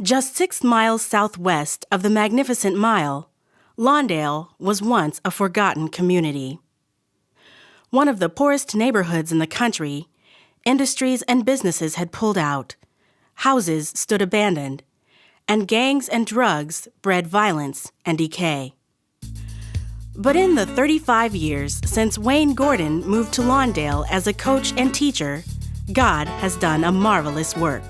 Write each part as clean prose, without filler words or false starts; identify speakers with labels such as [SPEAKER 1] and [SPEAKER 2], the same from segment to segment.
[SPEAKER 1] Just 6 miles southwest of the Magnificent Mile, Lawndale was once a forgotten community. One of the poorest neighborhoods in the country, industries and businesses had pulled out, houses stood abandoned, and gangs and drugs bred violence and decay. But in the 35 years since Wayne Gordon moved to Lawndale as a coach and teacher, God has done a marvelous work.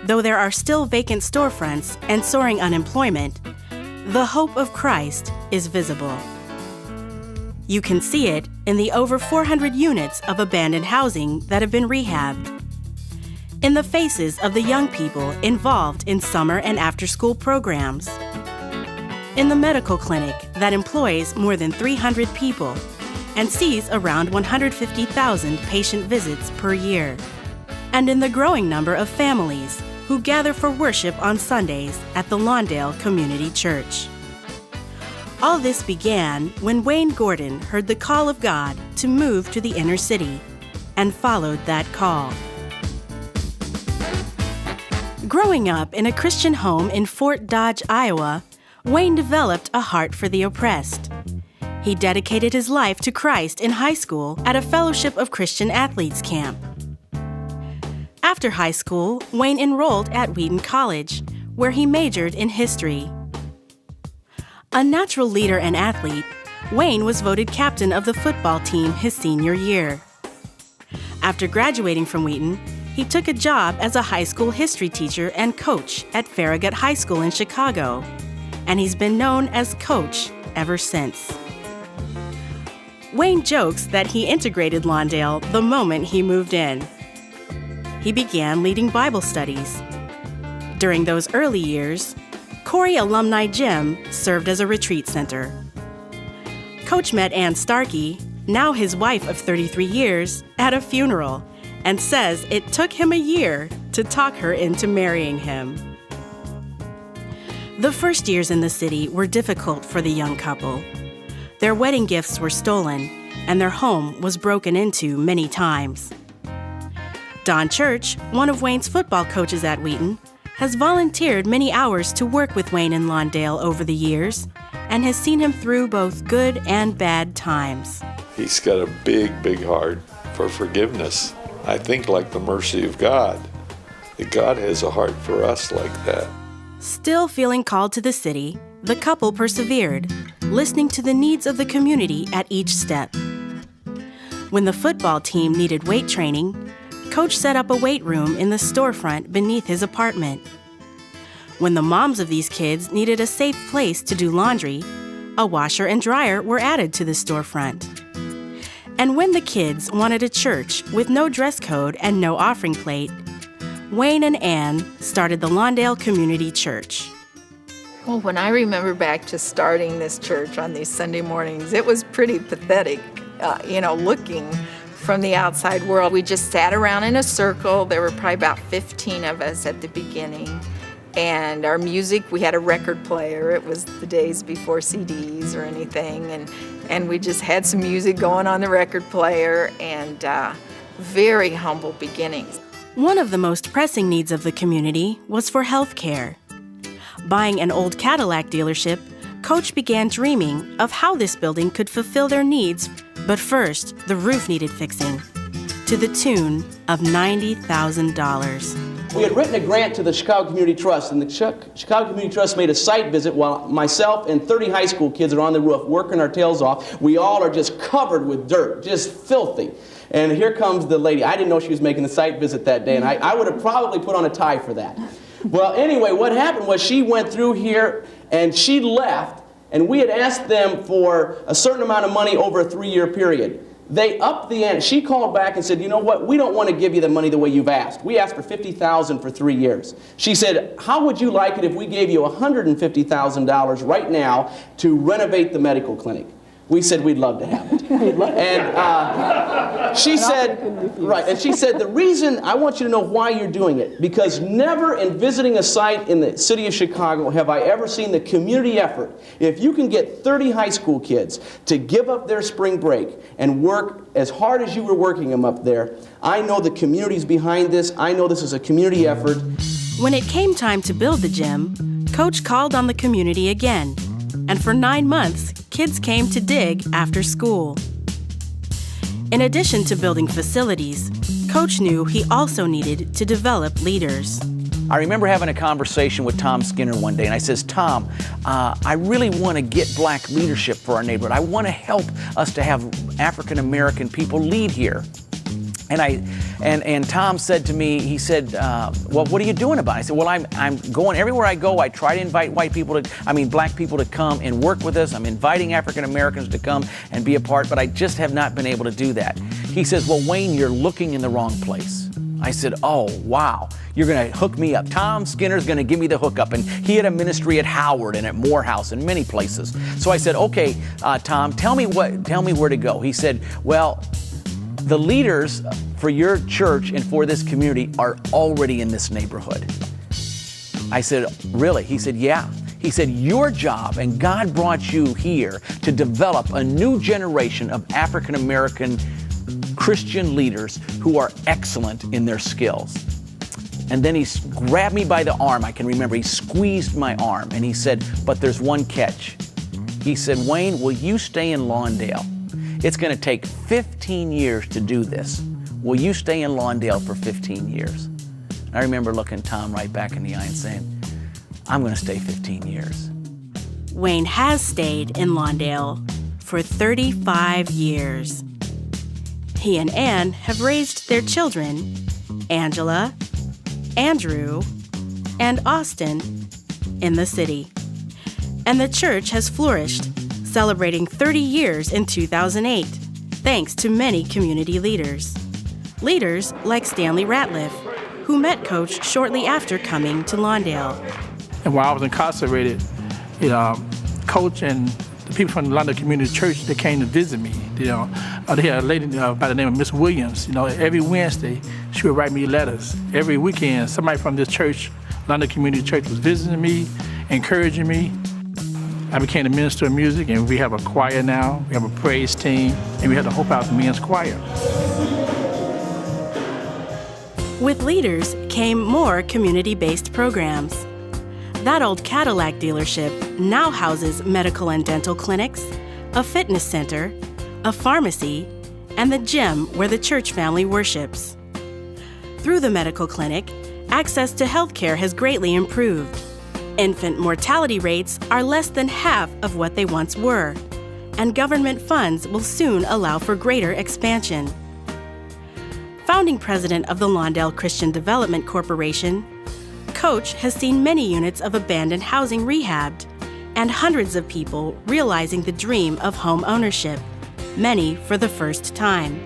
[SPEAKER 1] Though there are still vacant storefronts and soaring unemployment, the hope of Christ is visible. You can see it in the over 400 units of abandoned housing that have been rehabbed, in the faces of the young people involved in summer and after-school programs, in the medical clinic that employs more than 300 people and sees around 150,000 patient visits per year, and in the growing number of families who gather for worship on Sundays at the Lawndale Community Church. All this began when Wayne Gordon heard the call of God to move to the inner city and followed that call. Growing up in a Christian home in Fort Dodge, Iowa, Wayne developed a heart for the oppressed. He dedicated his life to Christ in high school at a Fellowship of Christian Athletes camp. After high school, Wayne enrolled at Wheaton College, where he majored in history. A natural leader and athlete, Wayne was voted captain of the football team his senior year. After graduating from Wheaton, he took a job as a high school history teacher and coach at Farragut High School in Chicago, and he's been known as Coach ever since. Wayne jokes that he integrated Lawndale the moment he moved in. He began leading Bible studies. During those early years, Corey Alumni Gym served as a retreat center. Coach met Ann Starkey, now his wife of 33 years, at a funeral and says it took him a year to talk her into marrying him. The first years in the city were difficult for the young couple. Their wedding gifts were stolen, and their home was broken into many times. Don Church, one of Wayne's football coaches at Wheaton, has volunteered many hours to work with Wayne in Lawndale over the years and has seen him through both good and bad times.
[SPEAKER 2] He's got a big, big heart for forgiveness. I think like the mercy of God, that God has a heart for us like that.
[SPEAKER 1] Still feeling called to the city, the couple persevered, listening to the needs of the community at each step. When the football team needed weight training, Coach set up a weight room in the storefront beneath his apartment. When the moms of these kids needed a safe place to do laundry, a washer and dryer were added to the storefront. And when the kids wanted a church with no dress code and no offering plate, Wayne and Ann started the Lawndale Community Church.
[SPEAKER 3] Well, when I remember back to starting this church on these Sunday mornings, it was pretty pathetic, looking from the outside world. We just sat around in a circle. There were probably about 15 of us at the beginning. And our music, we had a record player. It was the days before CDs or anything. And we just had some music going on the record player, and very humble beginnings.
[SPEAKER 1] One of the most pressing needs of the community was for health care. Buying an old Cadillac dealership, Coach began dreaming of how this building could fulfill their needs, but first, the roof needed fixing, to the tune of $90,000.
[SPEAKER 4] We had written a grant to the Chicago Community Trust, and the Chicago Community Trust made a site visit while myself and 30 high school kids are on the roof working our tails off. We all are just covered with dirt, just filthy. And here comes the lady. I didn't know she was making the site visit that day, and I would have probably put on a tie for that. Well, anyway, what happened was she went through here, and she left, and we had asked them for a certain amount of money over a 3-year period. They upped the ante. She called back and said, you know what, we don't want to give you the money the way you've asked. We asked for $50,000 for 3 years. She said, how would you like it if we gave you $150,000 right now to renovate the medical clinic? We said we'd love to have it. And she said, right, and she said, the reason, I want you to know why you're doing it, because never in visiting a site in the city of Chicago have I ever seen the community effort. If you can get 30 high school kids to give up their spring break and work as hard as you were working them up there, I know the community's behind this. I know this is a community effort.
[SPEAKER 1] When it came time to build the gym, Coach called on the community again, and for 9 months, kids came to dig after school. In addition to building facilities, Coach knew he also needed to develop leaders.
[SPEAKER 5] I remember having a conversation with Tom Skinner one day, and I says, Tom, I really want to get black leadership for our neighborhood. I want to help us to have African-American people lead here. And Tom said to me, he said, well, what are you doing about it? I said, well, I'm going everywhere I go. I try to invite black people to come and work with us. I'm inviting African Americans to come and be a part, but I just have not been able to do that. He says, well, Wayne, you're looking in the wrong place. I said, oh, wow, you're going to hook me up. Tom Skinner's going to give me the hookup. And he had a ministry at Howard and at Morehouse and many places. So I said, okay, Tom, tell me where to go. He said, well, the leaders for your church and for this community are already in this neighborhood. I said, really? He said, yeah. He said, your job, and God brought you here to develop a new generation of African American Christian leaders who are excellent in their skills. And then he grabbed me by the arm. I can remember he squeezed my arm and he said, but there's one catch. He said, Wayne, will you stay in Lawndale? It's going to take 15 years to do this. Will you stay in Lawndale for 15 years? And I remember looking Tom right back in the eye and saying, I'm going to stay 15 years.
[SPEAKER 1] Wayne has stayed in Lawndale for 35 years. He and Ann have raised their children, Angela, Andrew, and Austin, in the city. And the church has flourished, celebrating 30 years in 2008, thanks to many community leaders. Leaders like Stanley Ratliff, who met Coach shortly after coming to Lawndale.
[SPEAKER 6] And while I was incarcerated, Coach and the people from the Lawndale Community Church, they came to visit me. They had a lady by the name of Miss Williams. Every Wednesday, she would write me letters. Every weekend, somebody from this church, Lawndale Community Church, was visiting me, encouraging me. I became the minister of music, and we have a choir now. We have a praise team, and we have the Hope House Men's Choir.
[SPEAKER 1] With leaders came more community-based programs. That old Cadillac dealership now houses medical and dental clinics, a fitness center, a pharmacy, and the gym where the church family worships. Through the medical clinic, access to health care has greatly improved. Infant mortality rates are less than half of what they once were, and government funds will soon allow for greater expansion. Founding president of the Lawndale Christian Development Corporation, Coach has seen many units of abandoned housing rehabbed and hundreds of people realizing the dream of home ownership, many for the first time.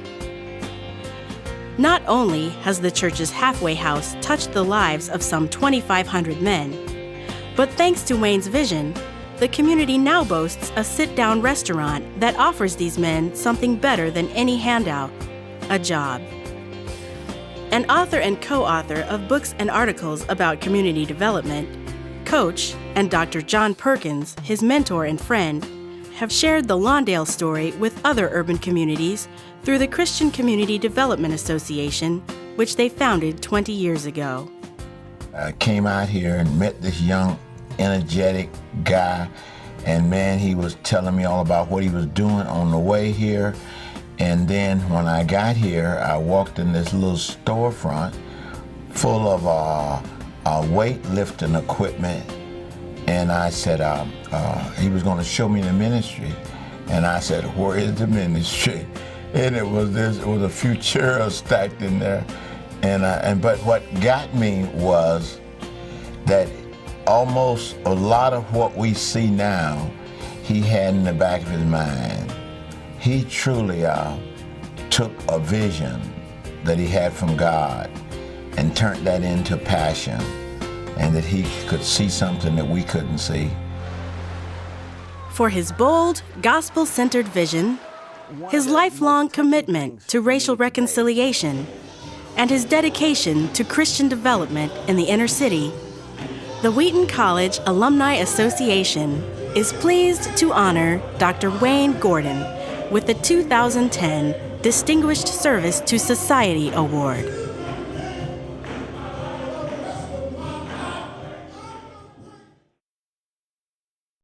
[SPEAKER 1] Not only has the church's halfway house touched the lives of some 2,500 men, but thanks to Wayne's vision, the community now boasts a sit-down restaurant that offers these men something better than any handout, a job. An author and co-author of books and articles about community development, Coach and Dr. John Perkins, his mentor and friend, have shared the Lawndale story with other urban communities through the Christian Community Development Association, which they founded 20 years ago.
[SPEAKER 7] I came out here and met this young, energetic guy, and man, he was telling me all about what he was doing on the way here. And then when I got here, I walked in this little storefront full of weightlifting equipment, and I said, he was going to show me the ministry, and I said, where is the ministry? And it was a few chairs stacked in there, but what got me was that almost a lot of what we see now, he had in the back of his mind. He truly took a vision that he had from God and turned that into passion, and that he could see something that we couldn't see.
[SPEAKER 1] For his bold, gospel-centered vision, his lifelong commitment to racial reconciliation, and his dedication to Christian development in the inner city, the Wheaton College Alumni Association is pleased to honor Dr. Wayne Gordon with the 2010 Distinguished Service to Society Award.